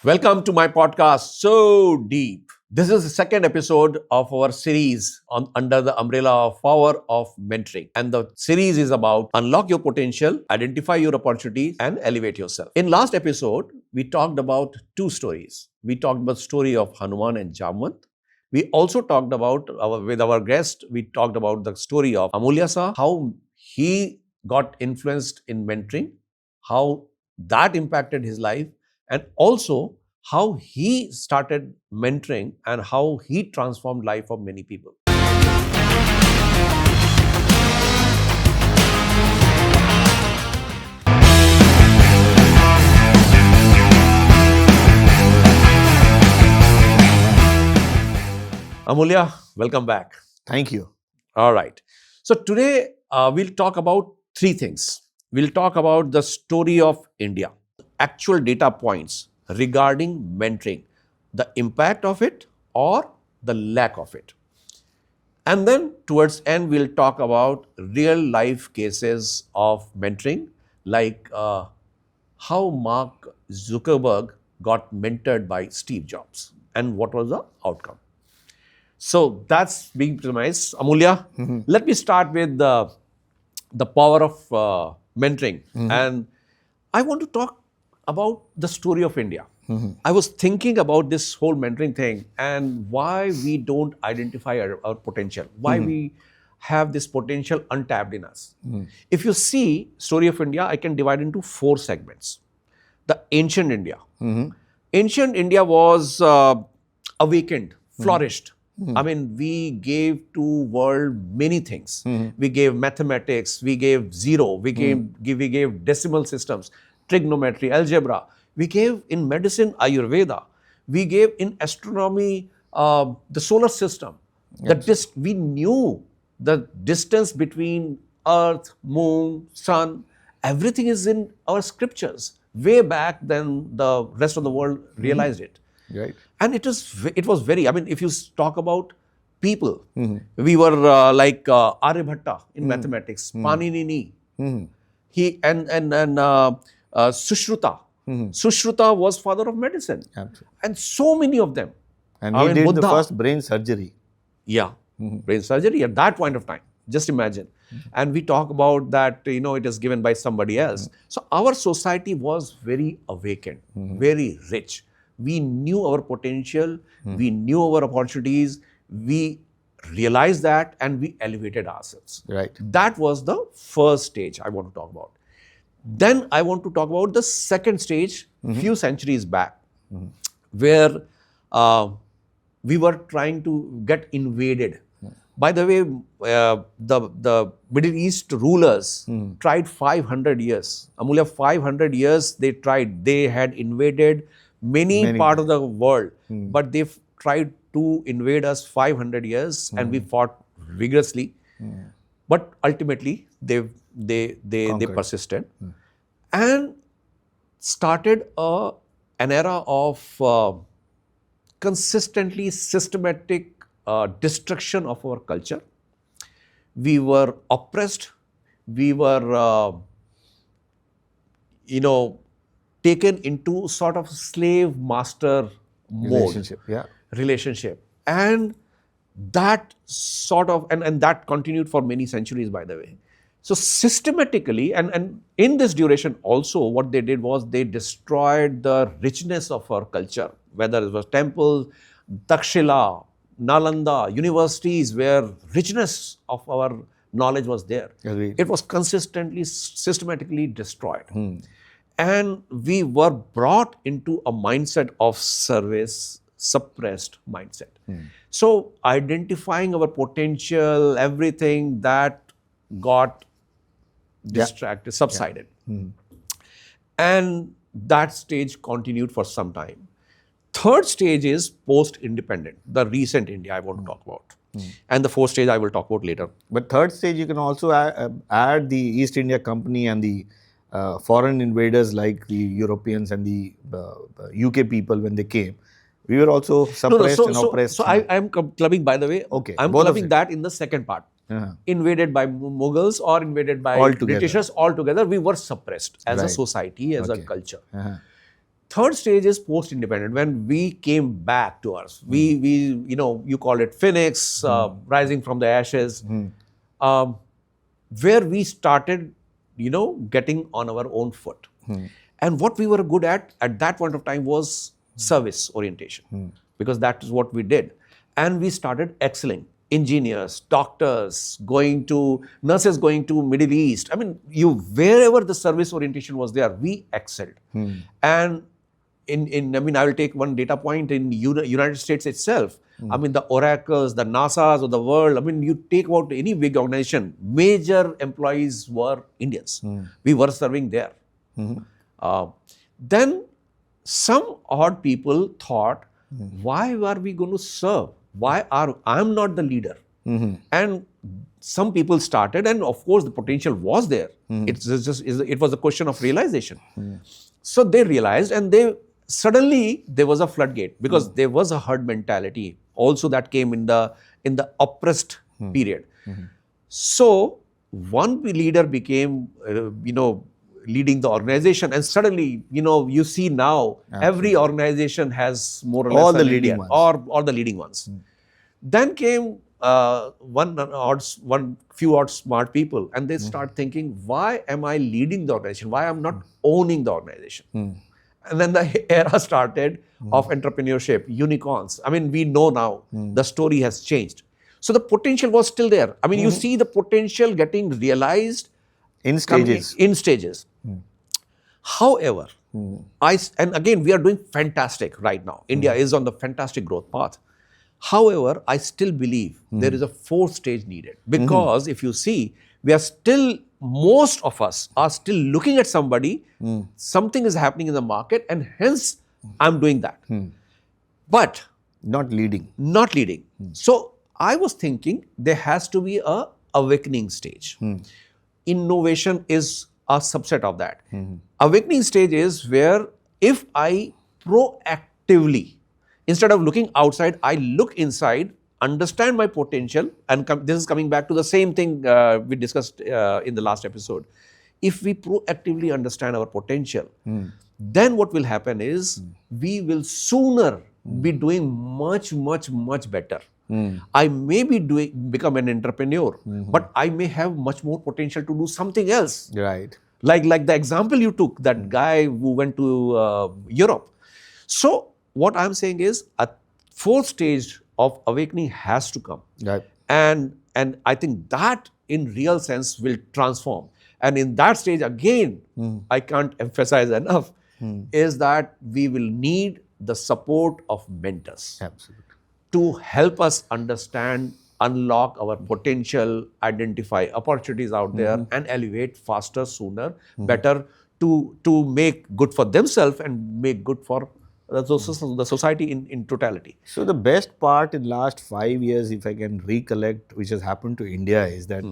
Welcome to my podcast, So Deep. This is the second episode of our series under the umbrella of Power of Mentoring. And the series is about unlock your potential, identify your opportunities, and elevate yourself. In last episode, we talked about two stories. We talked about the story of Hanuman and Jamwant. We also talked about, with our guest, we talked about the story of Amulya Sah, how he got influenced in mentoring, how that impacted his life, and also how he started mentoring and how he transformed life of many people. Amulya, welcome back. Thank you. All right. So today we'll talk about three things. We'll talk about the story of India, actual data points regarding mentoring, the impact of it or the lack of it. And then towards end, we'll talk about real life cases of mentoring, like how Mark Zuckerberg got mentored by Steve Jobs and what was the outcome. So that's being premised. Amulya, let me start with the power of mentoring. And I want to talk about the story of India. I was thinking about this whole mentoring thing and why we don't identify our potential, why we have this potential untapped in us. If you see story of India, I can divide into four segments. The ancient India. Ancient India was awakened, flourished. I mean, we gave to world many things. We gave mathematics, we gave zero, we gave decimal systems, trigonometry, algebra. We gave in medicine Ayurveda. We gave in astronomy the solar system. We knew the distance between Earth, Moon, Sun. Everything is in our scriptures. Way back then, the rest of the world realized it. Right. And it was very, I mean, if you talk about people, we were like Aryabhatta in mathematics, Paninini, he and Sushruta. Sushruta was father of medicine. Absolutely. And so many of them. And I he mean, did Buddha. the first brain surgery. Yeah, brain surgery at that point of time. Just imagine. And we talk about that, it is given by somebody else. So our society was very awakened, very rich. We knew our potential, we knew our opportunities, we realized that and we elevated ourselves. Right. That was the first stage I want to talk about. Then I want to talk about the second stage, few centuries back, where we were trying to get invaded. By the way, the Middle East rulers tried 500 years. Amulya, 500 years they tried. They had invaded many part of the world, but they tried to invade us 500 years and we fought vigorously. But ultimately, they persisted and started an era of consistently systematic destruction of our culture. We were oppressed. We were, taken into sort of slave master mode. Relationship. And that sort of, and that continued for many centuries, by the way. So systematically, and in this duration also, what they did was they destroyed the richness of our culture, whether it was temples, Takshila, Nalanda, universities where richness of our knowledge was there. Agreed. It was consistently, systematically destroyed. And we were brought into a mindset of service, suppressed mindset. So identifying our potential, everything that got distracted, subsided. And that stage continued for some time. Third stage is post-independent, the recent India I want to talk about. And the fourth stage I will talk about later. But third stage, you can also add the East India Company and the foreign invaders like the Europeans and the UK people when they came. We were also suppressed and oppressed. So I am clubbing, by the way, I'm clubbing that in the second part. Invaded by Mughals or invaded by Britishers altogether, we were suppressed as a society, as a culture. Third stage is post-independent, when we came back to us. We you call it phoenix, rising from the ashes, where we started, getting on our own foot. And what we were good at that point of time was service orientation, because that is what we did. And we started excelling. Engineers, doctors, nurses going to Middle East. I mean, wherever the service orientation was there, we excelled. And I will take one data point in United States itself. I mean, the Oracles, the NASAs of the world. I mean, you take out any big organization, major employees were Indians. We were serving there. Then some odd people thought, why are we going to serve? I'm not the leader? And some people started, and of course the potential was there. It was a question of realization. So they realized, and suddenly there was a floodgate, because there was a herd mentality also that came in the oppressed period. So one leader became, leading the organization, and suddenly, you see now every organization has more or less all the leading ones, or the leading ones. Then came few odd smart people, and they start thinking, why am I leading the organization? Why am I not owning the organization? And then the era started of entrepreneurship, unicorns. I mean, we know now the story has changed. So the potential was still there. I mean, you see the potential getting realized in stages. However, and again, we are doing fantastic right now. India is on the fantastic growth path. However, I still believe there is a fourth stage needed, because if you see, most of us are still looking at somebody, something is happening in the market, and hence I'm doing that. But not leading. So I was thinking there has to be a awakening stage. Innovation is a subset of that. Awakening stage is where, if I proactively, instead of looking outside, I look inside, understand my potential, and this is coming back to the same thing we discussed in the last episode. If we proactively understand our potential, then what will happen is we will sooner be doing much, much, much better. I may become an entrepreneur, but I may have much more potential to do something else. Right. Like the example you took, that guy who went to Europe. So what I'm saying is, a fourth stage of awakening has to come. Right. And I think that in real sense will transform. And in that stage, again, I can't emphasize enough, is that we will need the support of mentors. Absolutely. To help us understand, unlock our potential, identify opportunities out there, and elevate faster, sooner, better, to make good for themselves and make good for the society in totality. So the best part in last 5 years, if I can recollect, which has happened to India, is that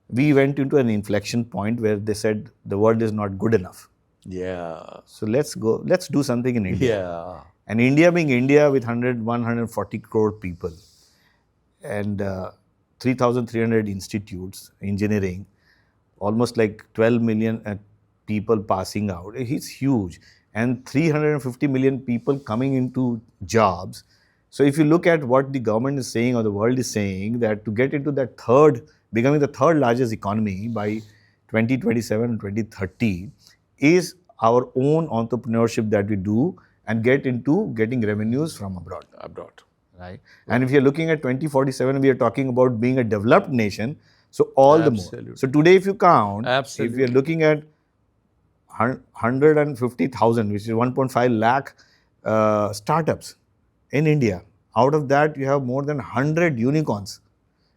we went into an inflection point where they said the world is not good enough. Yeah. So let's do something in India. Yeah. And India being India with 140 crore people and 3,300 institutes, engineering, almost like 12 million people passing out. It's huge. And 350 million people coming into jobs. So if you look at what the government is saying or the world is saying, that to get into that becoming the third largest economy by 2027, 2030 is our own entrepreneurship that we do and get into getting revenues from abroad. Right? And if you're looking at 2047, we are talking about being a developed nation. So all the more. So today, if you count, if we are looking at 150,000, which is 1.5 lakh startups in India, out of that you have more than 100 unicorns.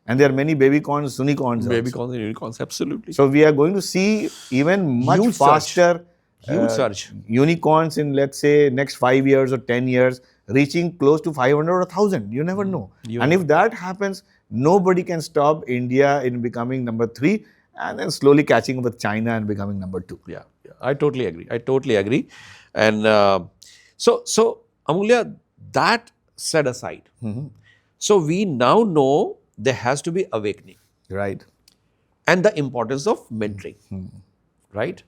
And there are many babycorns, unicorns. Babycorns and unicorns, absolutely. So we are going to see even much faster huge surge. Unicorns in, let's say, next 5 years or 10 years, reaching close to 500 or 1,000. You never know. And if that happens, nobody can stop India in becoming number 3 and then slowly catching up with China and becoming number 2. Yeah. I totally agree. And so Amulya, that set aside. So we now know there has to be awakening. Right. And the importance of mentoring. Right.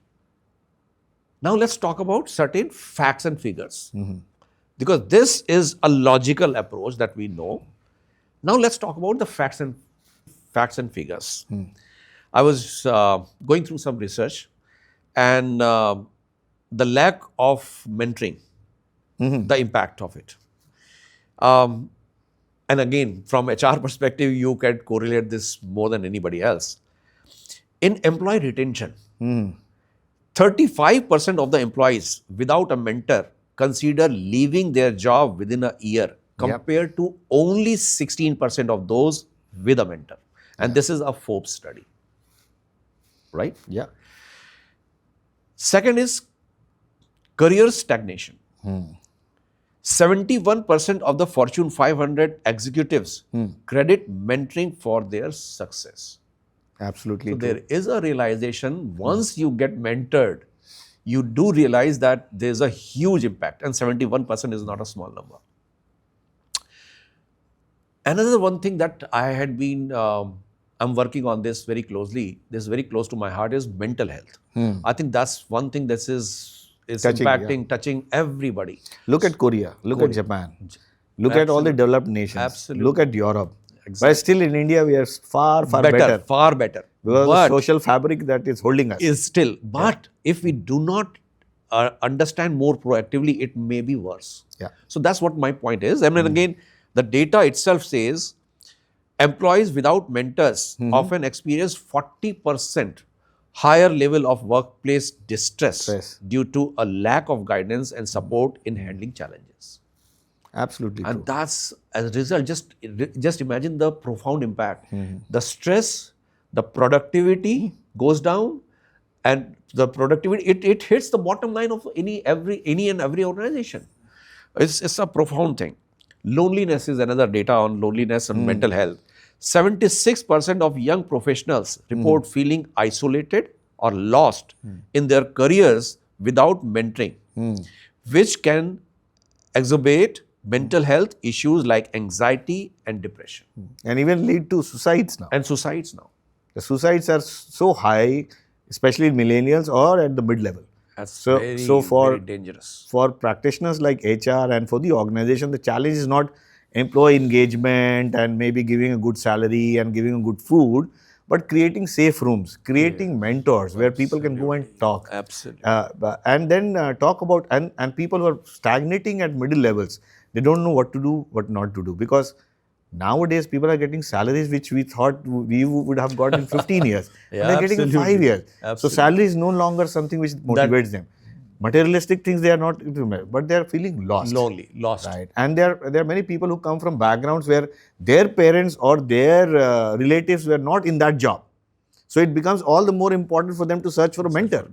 Now let's talk about certain facts and figures. Because this is a logical approach that we know. Now let's talk about the facts and figures. I was going through some research, and the lack of mentoring, the impact of it. And again, from HR perspective, you can correlate this more than anybody else. In employee retention, 35% of the employees without a mentor consider leaving their job within a year, compared to only 16% of those with a mentor. And this is a Forbes study, right? Yeah. Second is career stagnation. 71% of the Fortune 500 executives credit mentoring for their success. Absolutely. So true. there is a realization, once you get mentored, you do realize that there's a huge impact, and 71% is not a small number. Another one thing that I had been, I'm working on this very closely, this is very close to my heart, is mental health. I think that's one thing that is touching everybody. Look at Korea, look at Japan, look at all the developed nations, look at Europe. But still in India, we are far better. Far better. Because the social fabric that is holding us. Is still. But if we do not understand more proactively, it may be worse. Yeah. So that's what my point is. I mean, again, the data itself says employees without mentors often experience 40% higher level of workplace distress due to a lack of guidance and support in handling challenges. Absolutely. And that's, as a result, just imagine the profound impact. The stress, the productivity goes down, and the productivity, it hits the bottom line of any and every organization. It's a profound thing. Loneliness is another data on loneliness and mental health. 76% of young professionals report feeling isolated or lost in their careers without mentoring, which can exacerbate mental health issues like anxiety and depression. And even lead to suicides now. And suicides now. The suicides are so high, especially in millennials or at the mid-level. That's very dangerous. For practitioners like HR and for the organization, the challenge is not employee engagement and maybe giving a good salary and giving a good food, but creating safe rooms, creating mentors where people can go and talk. Absolutely. And then talk about, and people who are stagnating at middle levels, they don't know what to do, what not to do. Because nowadays people are getting salaries which we thought we would have got in 15 years. And they're getting in 5 years. So salary is no longer something which motivates them. Materialistic things they are not, but they are feeling lost. Lonely, lost. Right. And there are many people who come from backgrounds where their parents or their relatives were not in that job. So it becomes all the more important for them to search for a mentor.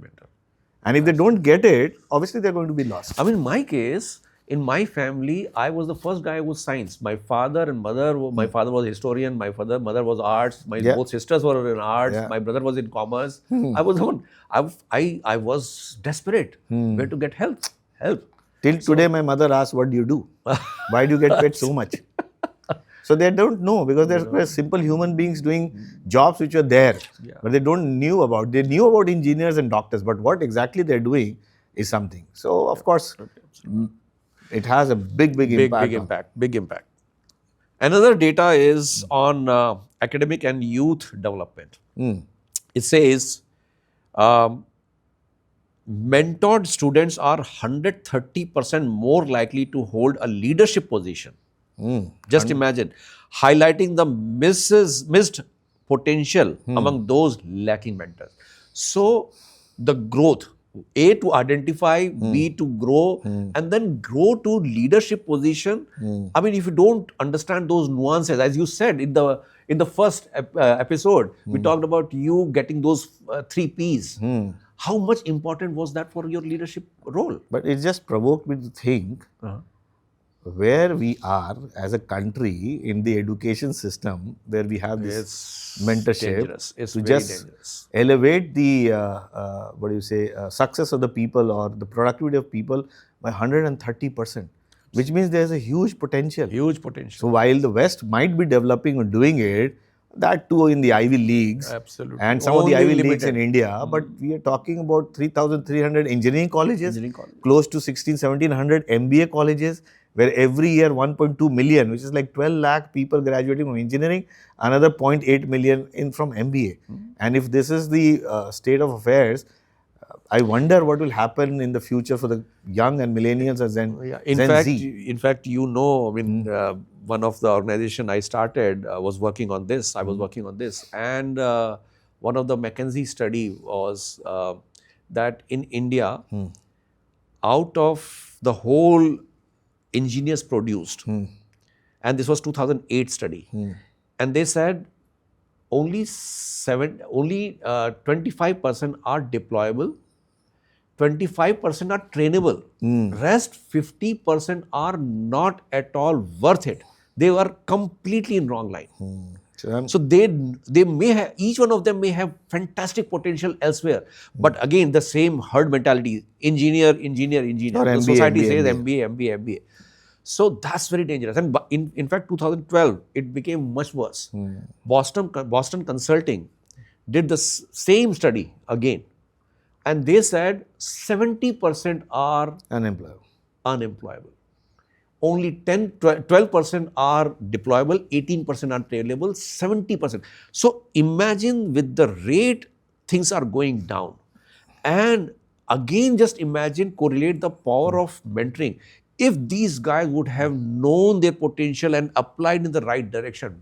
And if they don't get it, obviously they're going to be lost. I mean, in my case, in my family, I was the first guy who was science. My father and mother, my father was a historian, my mother was arts, my both sisters were in arts, my brother was in commerce. I was the one. I was desperate where to get help. Till today, my mother asks, what do you do? Why do you get paid so much? So they don't know, because they're simple human beings doing jobs which are there, but they don't knew about. They knew about engineers and doctors, but what exactly they're doing is something. So of course, it has a big impact. Big impact. Another data is on academic and youth development. It says mentored students are 130% more likely to hold a leadership position. Just imagine, highlighting the missed potential among those lacking mentors. So the growth, A, to identify, B, to grow, and then grow to leadership position. I mean, if you don't understand those nuances, as you said in the first episode, we talked about you getting those 3 Ps. How much important was that for your leadership role? But it just provoked me to think where we are as a country in the education system, where we have this mentorship It's to very just dangerous. elevate the success of the people or the productivity of people by 130%, which means there's a huge potential. Huge potential. So while the West might be developing or doing it, That too in the Ivy Leagues. Absolutely. And some of the Only Ivy Leagues in limited. India. But we are talking about 3,300 engineering colleges, Engineering college. close to 1,700 MBA colleges, where every year 1.2 million, which is like 12 lakh people graduating from engineering, another 0.8 million in from MBA. And if this is the state of affairs, I wonder what will happen in the future for the young and millennials and Yeah. Gen Z. In fact, I mean, one of the organization I started was working on this. I was working on this, and one of the McKinsey study was that in India, out of the whole engineers produced, and this was 2008 study, and they said only 25% are deployable, 25% are trainable. Rest 50% are not at all worth it. They were completely in wrong line. So they may have, each one of them may have fantastic potential elsewhere. But again, the same herd mentality, engineer. Or The MBA, society MBA, says MBA. MBA. So that's very dangerous. And in fact, 2012, it became much worse. Boston Consulting did the same study again. And they said 70% are unemployable. Only 12% are deployable, 18% are trainable, 70%. So imagine with the rate things are going down. And again, just imagine, correlate the power of mentoring. If these guys would have known their potential and applied in the right direction,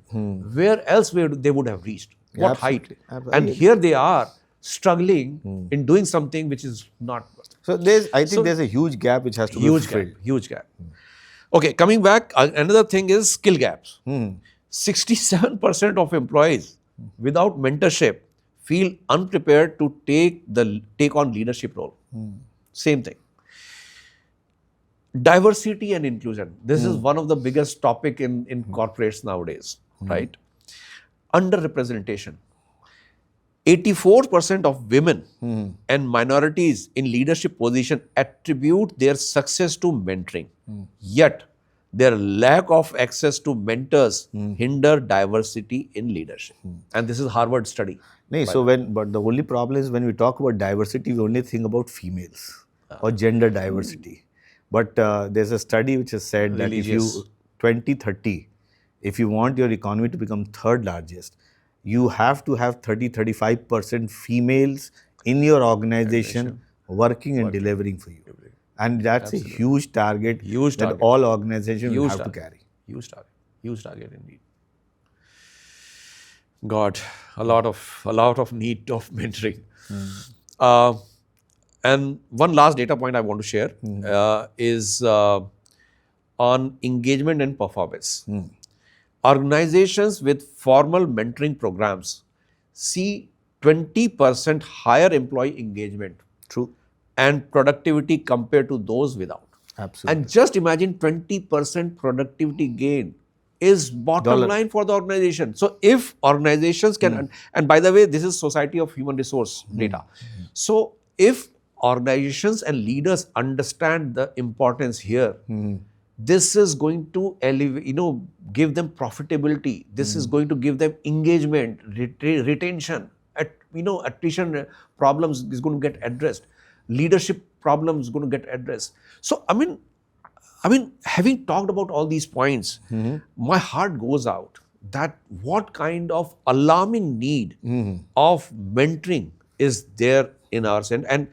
where else they would have reached? Yeah, What absolutely. height? And here they are struggling in doing something which is not worth it. So I think there's a huge gap which has to be filled. Huge gap. Okay, coming back, another thing is skill gaps. 67% of employees without mentorship feel unprepared to take on leadership role. Same thing. Diversity and inclusion. This is one of the biggest topic in corporates nowadays, right? Underrepresentation. 84% of women and minorities in leadership position attribute their success to mentoring. Yet, their lack of access to mentors hinder diversity in leadership. And this is Harvard study. But the only problem is when we talk about diversity, we only think about females or gender diversity. But there's a study which has said that if you 2030, if you want your economy to become third largest, you have to have 30-35% females in your organization working and delivering for you. And that's a huge target that all organizations will have to carry. Huge target indeed. God, a lot of need of mentoring. And one last data point I want to share is on engagement and performance. Organizations with formal mentoring programs see 20% higher employee engagement. True. And productivity compared to those without. Absolutely. And just imagine 20% productivity gain is bottom line for the organization. So if organizations can, and by the way, this is Society of Human Resource data. So if organizations and leaders understand the importance here, this is going to elevate, give them profitability. This is going to give them engagement, retention, attrition problems is going to get addressed. Leadership problems going to get addressed. So, I mean, having talked about all these points, my heart goes out that what kind of alarming need of mentoring is there in our center. And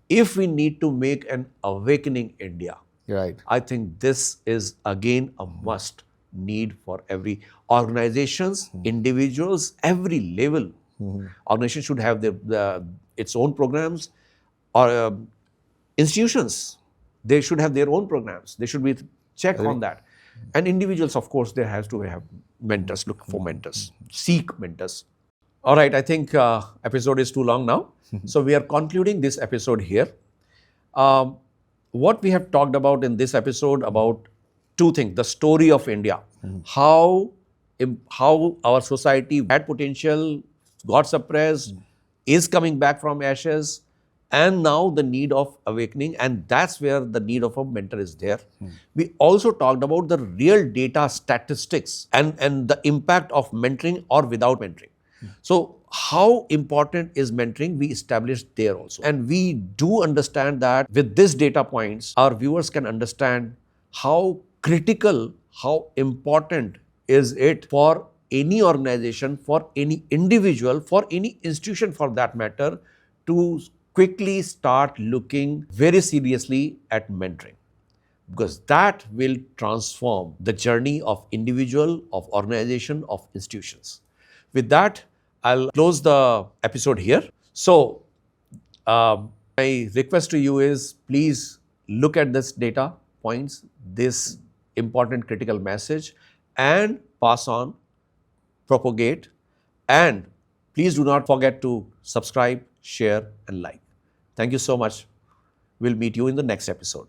if we need to make an awakening India, right, I think this is again a must need for every organizations, individuals, every level. Organization should have its own programs, or institutions, they should have their own programs. They should be check on that. And individuals, of course, there has to have mentors, look for mentors, seek mentors. All right, I think episode is too long now. So we are concluding this episode here. What we have talked about in this episode about two things: the story of India, how our society had potential, got suppressed, is coming back from ashes, and now the need of awakening, and that's where the need of a mentor is there. We also talked about the real data statistics and the impact of mentoring or without mentoring. So how important is mentoring, we established there also. And we do understand that with these data points, our viewers can understand how critical, how important is it for any organization, for any individual, for any institution for that matter, to quickly start looking very seriously at mentoring, because that will transform the journey of individual, of organization, of institutions. With that, I'll close the episode here. So, my request to you is, please look at this data points, this important critical message, and pass on, propagate, and please do not forget to subscribe, share, and like. Thank you so much. We'll meet you in the next episode.